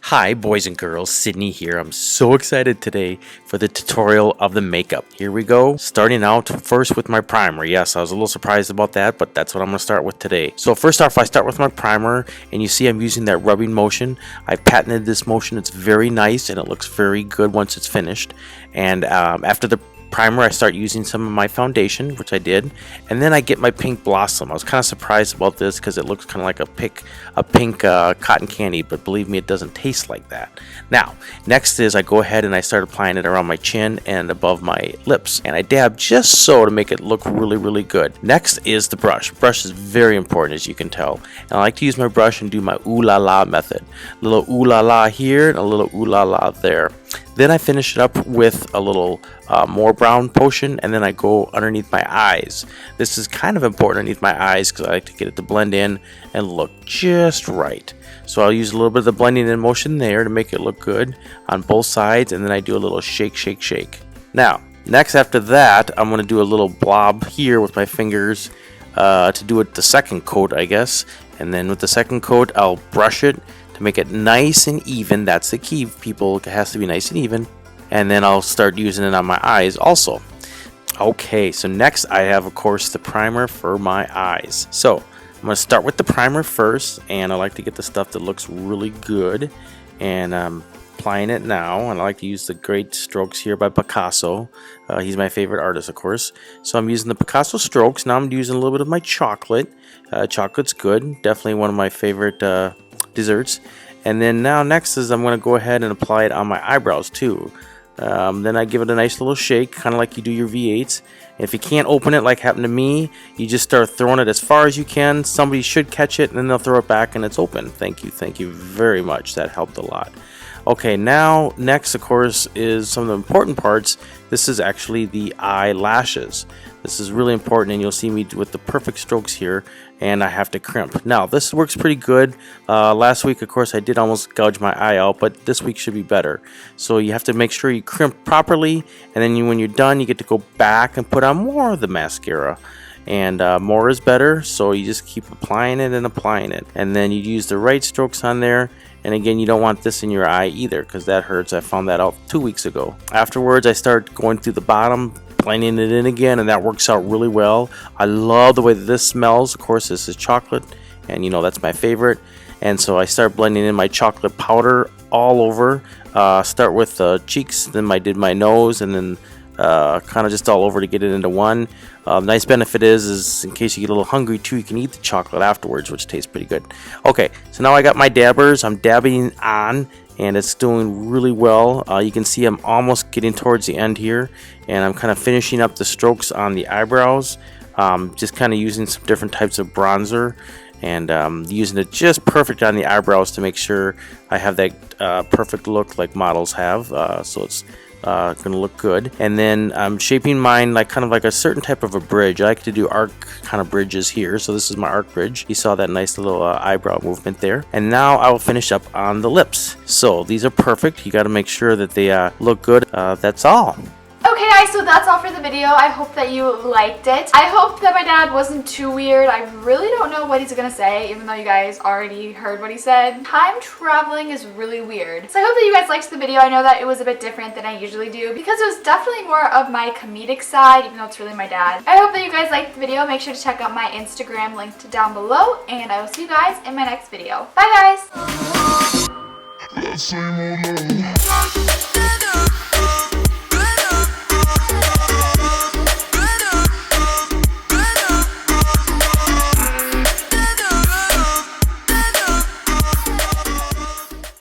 Hi boys and girls, Sydney here. I'm so excited today for the tutorial of the makeup. Here we go, starting out first with my primer. Yes, I was a little surprised about that, but that's what I'm going to start with today. So first off, I start with my primer, and you see I'm using that rubbing motion. I patented this motion. It's very nice, and it looks very good once it's finished. And after the primer, I start using some of my foundation, which I did, and then I get my pink blossom. I was kind of surprised about this because it looks kind of like a pink cotton candy, but believe me, it doesn't taste like that. Now, next is I go ahead and I start applying it around my chin and above my lips, and I dab just so to make it look really good. Next is the brush. Brush is very important, as you can tell, and I like to use my brush and do my ooh la la method. A little ooh la la here and a little ooh la la there. Then I finish it up with a little more brown potion, and then I go underneath my eyes. This is kind of important underneath my eyes because I like to get it to blend in and look just right. So I'll use a little bit of the blending in motion there to make it look good on both sides, and then I do a little shake. Now, next after that, I'm going to do a little blob here with my fingers to do it the second coat, I guess. And then with the second coat, I'll brush it to make it nice and even. That's the key, people. It has to be nice and even. And then I'll start using it on my eyes also. Okay, so next I have, of course, the primer for my eyes. So I'm going to start with the primer first, and I like to get the stuff that looks really good. And I'm applying it now, and I like to use the great strokes here by Picasso. He's my favorite artist, of course. So I'm using the Picasso strokes. Now I'm using a little bit of my chocolate. Chocolate's good, definitely one of my favorite desserts. And then now next is I'm going to go ahead and apply it on my eyebrows too. Then I give it a nice little shake, kind of like you do your V8s. And if you can't open it like happened to me, you just start throwing it as far as you can. Somebody should catch it, and then they'll throw it back and it's open. Thank you very much. That helped a lot. Okay, now next, of course, is some of the important parts. This is actually the eyelashes. This is really important, and you'll see me with the perfect strokes here, and I have to crimp. Now, this works pretty good. Last week, of course, I did almost gouge my eye out, but this week should be better. So you have to make sure you crimp properly, and then when you're done, you get to go back and put on more of the mascara. And more is better, so you just keep applying it and applying it. And then you use the right strokes on there. And again, you don't want this in your eye either, because that hurts. I found that out 2 weeks ago. Afterwards, I start going through the bottom, blending it in again, and that works out really well. I love the way that this smells. Of course, this is chocolate, and you know that's my favorite. And so I start blending in my chocolate powder all over. Start with the cheeks, then I did my nose, and then kind of just all over to get it into one. Nice benefit is in case you get a little hungry too, you can eat the chocolate afterwards, which tastes pretty good. Okay, so now I got my dabbers. I'm dabbing on, and it's doing really well. You can see I'm almost getting towards the end here, and I'm kind of finishing up the strokes on the eyebrows. Just kind of using some different types of bronzer, and using it just perfect on the eyebrows to make sure I have that perfect look like models have. So it's gonna look good. And then I'm shaping mine like kind of like a certain type of a bridge. I like to do arc kind of bridges here, so this is my arc bridge. You saw that nice little eyebrow movement there. And now I will finish up on the lips. So these are perfect. You got to make sure that they look good. That's all. Okay guys, so that's all for the video. I hope that you liked it. I hope that my dad wasn't too weird. I really don't know what he's gonna say, even though you guys already heard what he said. Time traveling is really weird. So I hope that you guys liked the video. I know that it was a bit different than I usually do because it was definitely more of my comedic side, even though it's really my dad. I hope that you guys liked the video. Make sure to check out my Instagram linked down below, and I will see you guys in my next video. Bye guys!